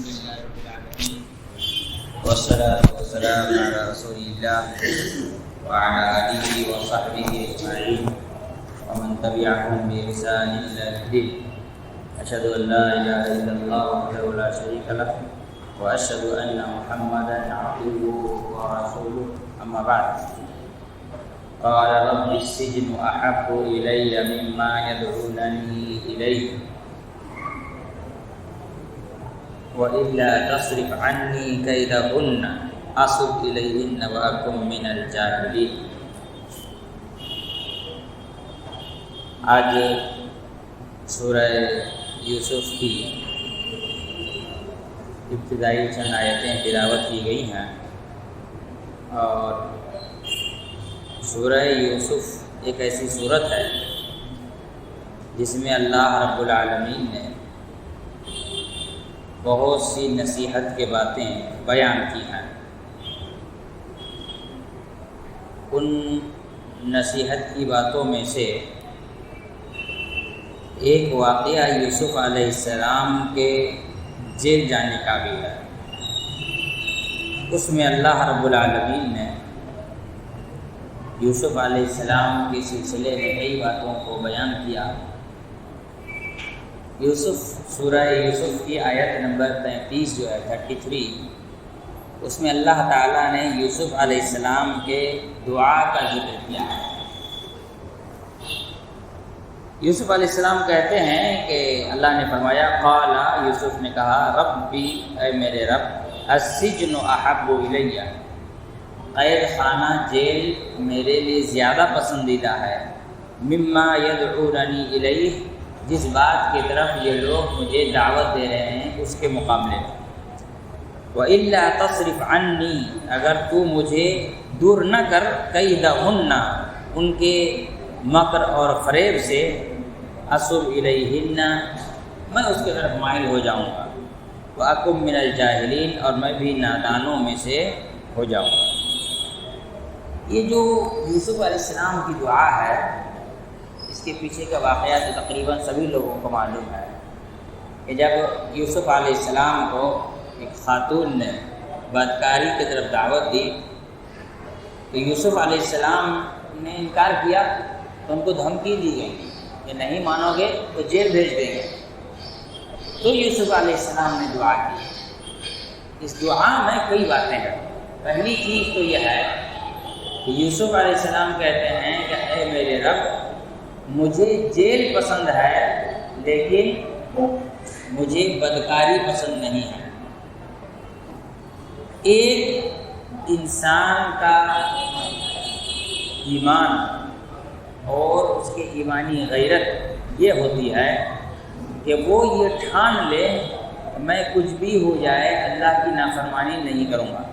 لله رب العالمين والصلاة والسلام على رسول الله وعلى آله وصحبه أجمعين ومن تبعهم بإحسان إلى يوم الدين. أشهد أن لا إله إلا الله وحده لا شريك له وأشهد أن محمدا عبده ورسوله. أما بعد، قال رب السجن أحب إلي مما يدعونني إليه وإلا تصرف عني كيدهن أصب إليهن وأكن من الجاهلين. آج سورہ یوسف کی ابتدائی چند آیتیں تلاوت کی گئی ہیں، اور سورہ یوسف ایک ایسی صورت ہے جس میں اللہ رب العالمین نے بہت سی نصیحت کے باتیں بیان کی ہیں. ان نصیحت کی باتوں میں سے ایک واقعہ یوسف علیہ السلام کے جیل جانے کا بھی ہے. اس میں اللہ رب العالمین نے یوسف علیہ السلام کے سلسلے میں کئی باتوں کو بیان کیا. سورہ یوسف کی آیت نمبر 33 جو ہے 33، اس میں اللہ تعالیٰ نے یوسف علیہ السلام کے دعا کا ذکر کیا ہے. یوسف علیہ السلام کہتے ہیں کہ اللہ نے فرمایا، قال، یوسف نے کہا، ربی، اے میرے رب، السجن احب الی، قید خانہ جیل میرے لیے زیادہ پسندیدہ ہے، مما یدعوننی الیہ، جس بات کی طرف یہ لوگ مجھے دعوت دے رہے ہیں اس کے مقابلے میں. وَإِلَّا تَصْرِفْ عَنِّي، اگر تو مجھے دور نہ کر، کیدہن، ان کے مکر اور فریب سے، اصب الیہن، میں اس کی طرف مائل ہو جاؤں گا، وَأَكُن مِّنَ الْجَاهِلِينَ، اور میں بھی نادانوں میں سے ہو جاؤں گا. یہ جو یوسف علیہ السلام کی دعا ہے، اس کے پیچھے کا واقعہ تو تقریباً سبھی لوگوں کو معلوم ہے کہ جب یوسف علیہ السلام کو ایک خاتون نے بدکاری کی طرف دعوت دی تو یوسف علیہ السلام نے انکار کیا، تو ان کو دھمکی دی گئی کہ نہیں مانو گے تو جیل بھیج دیں گے. تو یوسف علیہ السلام نے دعا کی. اس دعا میں کئی باتیں ہیں. پہلی چیز تو یہ ہے کہ یوسف علیہ السلام کہتے ہیں کہ اے میرے رب، مجھے جیل پسند ہے لیکن مجھے بدکاری پسند نہیں ہے. ایک انسان کا ایمان اور اس کے ایمانی غیرت یہ ہوتی ہے کہ وہ یہ ٹھان لے میں کچھ بھی ہو جائے اللہ کی نافرمانی نہیں کروں گا.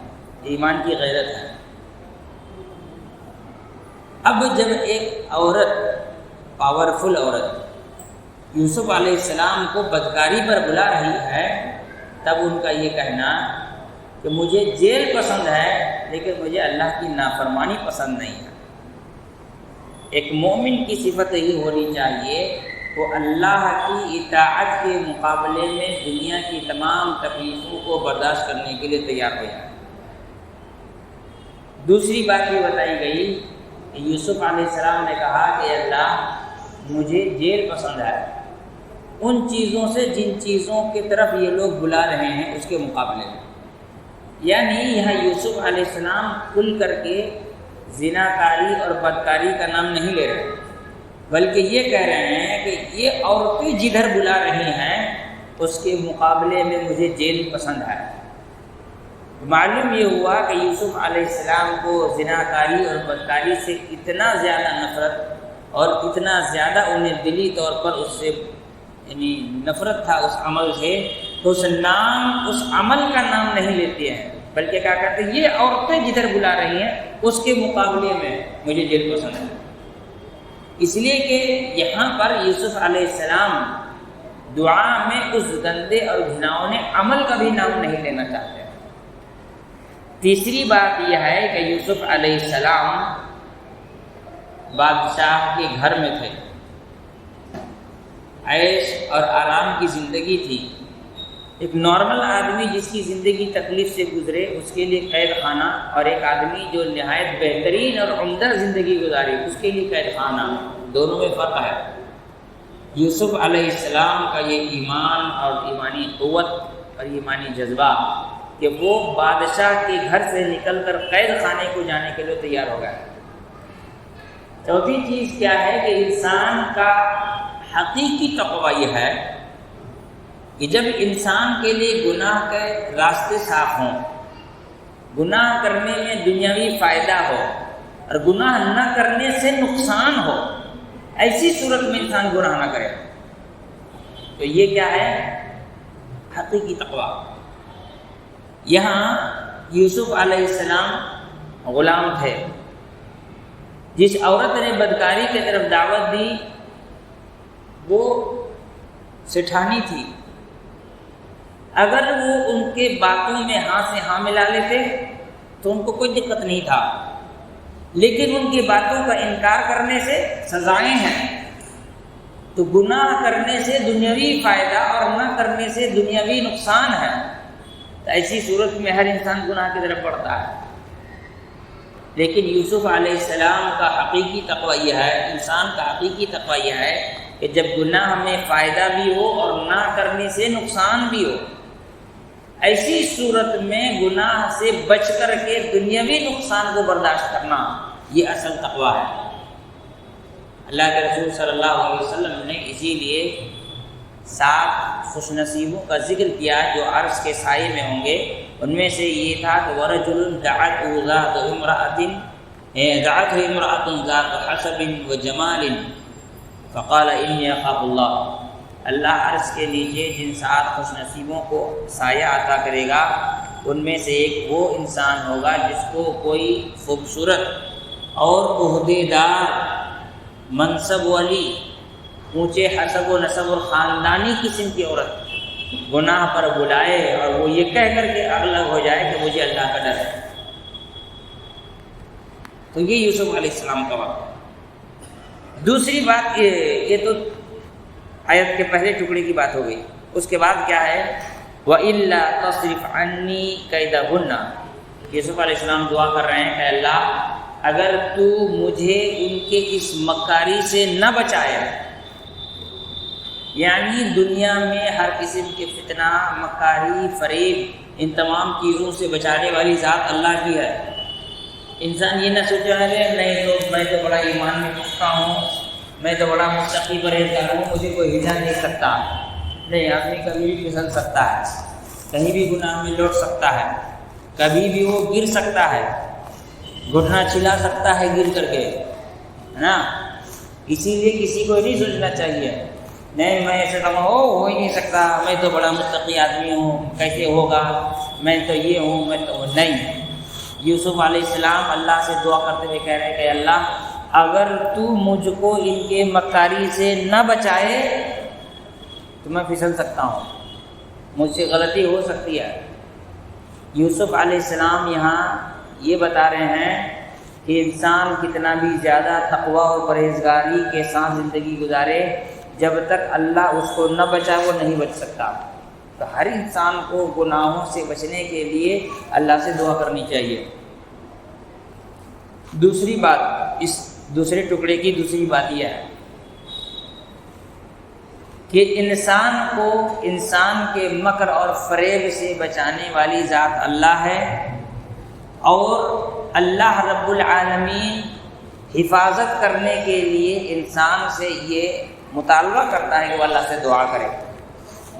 ایمان کی غیرت ہے. اب جب ایک عورت، پاورفل عورت، یوسف علیہ السلام کو بدکاری پر بلا رہی ہے، تب ان کا یہ کہنا کہ مجھے جیل پسند ہے لیکن مجھے اللہ کی نافرمانی پسند نہیں ہے. ایک مومن کی صفت یہی ہونی چاہیے، وہ اللہ کی اطاعت کے مقابلے میں دنیا کی تمام تکلیفوں کو برداشت کرنے کے لیے تیار ہو جائے. دوسری بات یہ بتائی گئی کہ یوسف علیہ السلام نے کہا کہ اللہ، مجھے جیل پسند ہے ان چیزوں سے جن چیزوں کی طرف یہ لوگ بلا رہے ہیں اس کے مقابلے میں. یعنی یہاں یوسف علیہ السلام کھل کر کے زناکاری اور بدکاری کا نام نہیں لے رہے، بلکہ یہ کہہ رہے ہیں کہ یہ عورتیں جدھر بلا رہی ہیں اس کے مقابلے میں مجھے جیل پسند ہے. معلوم یہ ہوا کہ یوسف علیہ السلام کو زناکاری اور بدکاری سے اتنا زیادہ نفرت اور اتنا زیادہ انہیں دلی طور پر اس سے یعنی نفرت تھا اس عمل سے، تو اس عمل کا نام نہیں لیتے ہیں، بلکہ کیا کہتے ہیں، یہ عورتیں جدھر بلا رہی ہیں اس کے مقابلے میں مجھے جیل پسند ہے. اس لیے کہ یہاں پر یوسف علیہ السلام دعا میں اس گندے اور گھناؤنے عمل کا بھی نام نہیں لینا چاہتے. تیسری بات یہ ہے کہ یوسف علیہ السلام بادشاہ کے گھر میں تھے، عیش اور آرام کی زندگی تھی، ایک نارمل آدمی جس کی زندگی تکلیف سے گزرے اس کے لیے قید خانہ، اور ایک آدمی جو نہایت بہترین اور عمدہ زندگی گزارے اس کے لیے قید خانہ، دونوں میں فرق ہے۔ یوسف علیہ السلام کا یہ ایمان اور ایمانی قوت اور ایمانی جذبہ کہ وہ بادشاہ کے گھر سے نکل کر قید خانے کو جانے کے لیے تیار ہو گیا۔ چوتھی چیز کیا ہے کہ انسان کا حقیقی تقویٰ یہ ہے کہ جب انسان کے لیے گناہ کے راستے صاف ہوں، گناہ کرنے میں دنیاوی فائدہ ہو اور گناہ نہ کرنے سے نقصان ہو، ایسی صورت میں انسان گناہ نہ کرے، تو یہ کیا ہے؟ حقیقی تقویٰ۔ یہاں یوسف علیہ السلام غلام تھے، جس عورت نے بدکاری کی طرف دعوت دی وہ سٹھانی تھی، اگر وہ ان کے باتوں میں ہاں سے ہاں ملا لیتے تو ان کو کوئی دقت نہیں تھا، لیکن ان کی باتوں کا انکار کرنے سے سزائیں ہیں۔ تو گناہ کرنے سے دنیاوی فائدہ اور نہ کرنے سے دنیاوی نقصان ہے، تو ایسی صورت میں ہر انسان گناہ کی طرف بڑھتا ہے۔ لیکن یوسف علیہ السلام کا حقیقی تقویٰ یہ ہے، انسان کا حقیقی تقویٰ یہ ہے کہ جب گناہ میں فائدہ بھی ہو اور نہ کرنے سے نقصان بھی ہو، ایسی صورت میں گناہ سے بچ کر کے دنیاوی نقصان کو برداشت کرنا، یہ اصل تقویٰ ہے۔ اللہ کے رسول صلی اللہ علیہ وسلم نے اسی لیے 7 خوش نصیبوں کا ذکر کیا جو عرش کے سائے میں ہوں گے۔ ان میں سے یہ تھا کہ وَرَجُلٌ دَعَتْهُ امْرَأَةٌ ذَاتُ حَسَبٍ وَجَمَالٍ فَقَالَ إِنِّي أَخَافُ اللَّهَ۔ اللہ عرش کے نیچے جن 7 خوش نصیبوں کو سایہ عطا کرے گا ان میں سے ایک وہ انسان ہوگا جس کو کوئی خوبصورت اور عہدے دار، منصب والی، اونچے حسب و نسب اور خاندانی قسم کی عورت گناہ پر بلائے اور وہ یہ کہہ کر کے اغلب ہو جائے کہ مجھے اللہ کا ڈر ہے۔ تو یہ یوسف علیہ السلام کا واقعہ۔ دوسری بات یہ تو آیت کے پہلے ٹکڑے کی بات ہو گئی۔ اس کے بعد کیا ہے؟ وَإِلَّا تَصْرِفْ عَنِّي كَيْدَهُنَّ۔ یوسف علیہ السلام دعا کر رہے ہیں کہ اللہ اگر تو مجھے ان کے اس مکاری سے نہ بچایا، یعنی دنیا میں ہر قسم کے فتنہ، مکاری، فریب، ان تمام چیزوں سے بچانے والی ذات اللہ کی ہے۔ انسان یہ نہ سوچا ہے نہیں تو میں تو بڑا ایمان میں پختہ ہوں، میں تو بڑا متقی پرہیزگار ہوں، مجھے کوئی ہلا نہیں سکتا۔ نہیں، آدمی کبھی بھی پھسل سکتا ہے، کہیں بھی گناہ میں لوٹ سکتا ہے، کبھی بھی وہ گر سکتا ہے، گھٹنا چھلا سکتا ہے گر کر کے، ہے نا؟ اسی لیے کسی کو نہیں سوچنا چاہیے نہیں میں ایسے ہو ہی نہیں سکتا، میں تو بڑا متقی آدمی ہوں، کیسے ہوگا، میں تو یہ ہوں، میں تو نہیں۔ یوسف علیہ السلام اللہ سے دعا کرتے ہوئے کہہ رہے کہ اللہ اگر تو مجھ کو ان کے مکاری سے نہ بچائے تو میں پھسل سکتا ہوں، مجھ سے غلطی ہو سکتی ہے۔ یوسف علیہ السلام یہاں یہ بتا رہے ہیں کہ انسان کتنا بھی زیادہ تقویٰ اور پرہیزگاری کے ساتھ زندگی گزارے، جب تک اللہ اس کو نہ بچائے وہ نہیں بچ سکتا۔ تو ہر انسان کو گناہوں سے بچنے کے لیے اللہ سے دعا کرنی چاہیے۔ دوسری بات، اس دوسرے ٹکڑے کی دوسری بات یہ ہے کہ انسان کو انسان کے مکر اور فریب سے بچانے والی ذات اللہ ہے، اور اللہ رب العالمین حفاظت کرنے کے لیے انسان سے یہ مطالبہ کرتا ہے کہ وہ اللہ سے دعا کرے۔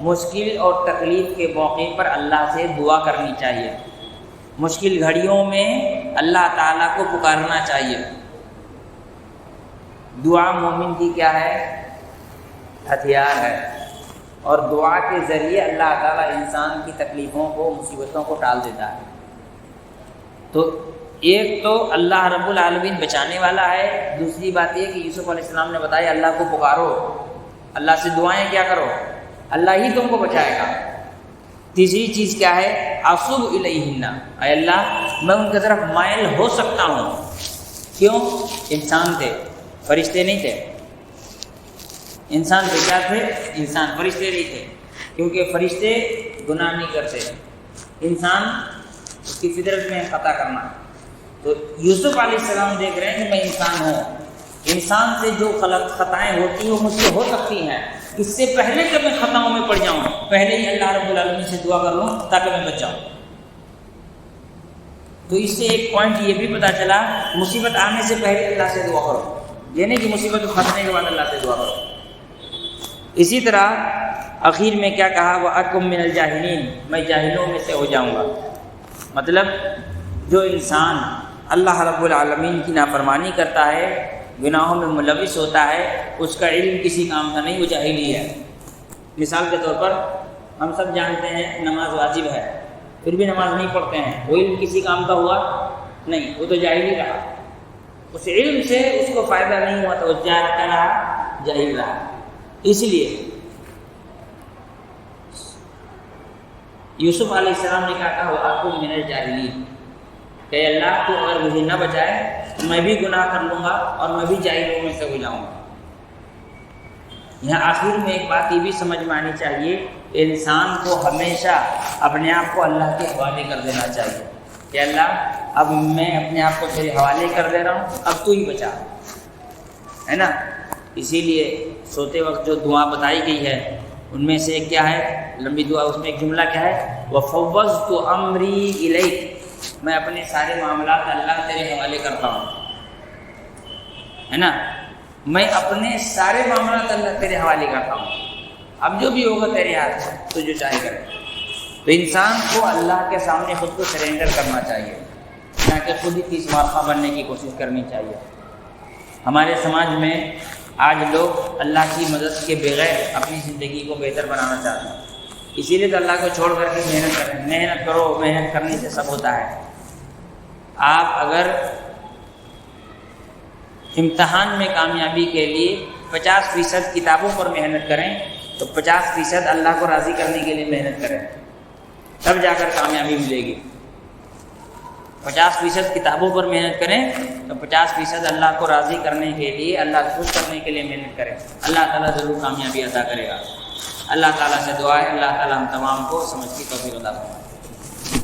مشکل اور تکلیف کے موقع پر اللہ سے دعا کرنی چاہیے، مشکل گھڑیوں میں اللہ تعالیٰ کو پکارنا چاہیے۔ دعا مومن کی کیا ہے؟ ہتھیار ہے، اور دعا کے ذریعے اللہ تعالیٰ انسان کی تکلیفوں کو، مصیبتوں کو ٹال دیتا ہے۔ تو ایک تو اللہ رب العالمین بچانے والا ہے، دوسری بات یہ کہ یوسف علیہ السلام نے بتایا اللہ کو پکارو، اللہ سے دعائیں کیا کرو، اللہ ہی تم کو بچائے گا۔ تیسری چیز کیا ہے؟ اصب الیہن، اے اللہ میں ان کی طرف مائل ہو سکتا ہوں۔ کیوں؟ انسان تھے، فرشتے نہیں تھے۔ انسان تھے، کیا تھے؟ انسان، فرشتے نہیں تھے۔ کیونکہ فرشتے گناہ نہیں کرتے، انسان اس کی فطرت میں خطا کرنا۔ تو یوسف علیہ السلام دیکھ رہے ہیں کہ میں انسان ہوں، انسان سے جو خطائیں ہوتی ہیں وہ مجھ سے ہو سکتی ہیں، اس سے پہلے کہ میں خطاؤں میں پڑ جاؤں پہلے ہی اللہ رب العالمین سے دعا کر لوں تاکہ میں بچ جاؤں۔ تو اس سے ایک پوائنٹ یہ بھی پتہ چلا، مصیبت آنے سے پہلے اللہ سے دعا کرو، یہ نہیں کہ مصیبت ختمنے کے بعد اللہ سے دعا کرو۔ اسی طرح اخیر میں کیا کہا، وَأَكُن مِّنَ الْجَاهِلِينَ، میں جاہلوں میں سے ہو جاؤں گا۔ مطلب جو انسان اللہ رب العالمین کی نافرمانی کرتا ہے، گناہوں میں ملوث ہوتا ہے، اس کا علم کسی کام کا نہیں، وہ جاہل ہی ہے۔ مثال کے طور پر ہم سب جانتے ہیں نماز واجب ہے، پھر بھی نماز نہیں پڑھتے ہیں، وہ علم کسی کام کا ہوا نہیں، وہ تو جاہل ہی رہا، اس علم سے اس کو فائدہ نہیں ہوا تو وہ کیا رہا، جاہل رہا۔ اس لیے یوسف علیہ السلام نے کہا وَأَكُن مِّنَ الْجَاهِلِينَ، کہ اللہ تو اگر مجھے نہ بچائے تو میں بھی گناہ کر لوں گا اور میں بھی جاہلوں میں سے ہو جاؤں گا۔ یہاں آخر میں ایک بات یہ بھی سمجھ میں آنی چاہیے، انسان کو ہمیشہ اپنے آپ کو اللہ کے حوالے کر دینا چاہیے کہ اللہ اب میں اپنے آپ کو تیرے حوالے کر دے رہا ہوں، اب تو ہی بچا، ہے نا۔ اسی لیے سوتے وقت جو دعا بتائی گئی ہے ان میں سے ایک کیا ہے، لمبی دعا، اس میں ایک جملہ کیا ہے، وَفَوَّضْتُ أَمْرِي إِلَيْكَ، میں اپنے سارے معاملات اللہ تیرے حوالے کرتا ہوں، ہے نا، میں اپنے سارے معاملات اللہ تیرے حوالے کرتا ہوں، اب جو بھی ہوگا تیرے ہاتھ، تو جو چاہے کرے۔ تو انسان کو اللہ کے سامنے خود کو سرینڈر کرنا چاہیے، نہ کہ خود ہی تیس مارخہ بننے کی کوشش کرنی چاہیے۔ ہمارے سماج میں آج لوگ اللہ کی مدد کے بغیر اپنی زندگی کو بہتر بنانا چاہتے ہیں، اسی لیے تو اللہ کو چھوڑ کر کے محنت کریں، محنت کرو، محنت کرنے سے سب ہوتا ہے۔ آپ اگر امتحان میں کامیابی کے لیے 50% کتابوں پر محنت کریں تو 50% اللہ کو راضی کرنے کے لیے محنت کریں، تب جا کر کامیابی ملے گی۔ 50% کتابوں پر محنت کریں تو 50% اللہ کو راضی کرنے کے لیے، اللہ کو خوش کرنے کے لیے محنت کریں، اللہ تعالیٰ ضرور کامیابی عطا کرے گا۔ اللہ تعالیٰ سے دعا ہے اللہ تعالیٰ ہم تمام کو سمجھ کی توفیق عطا فرمائے۔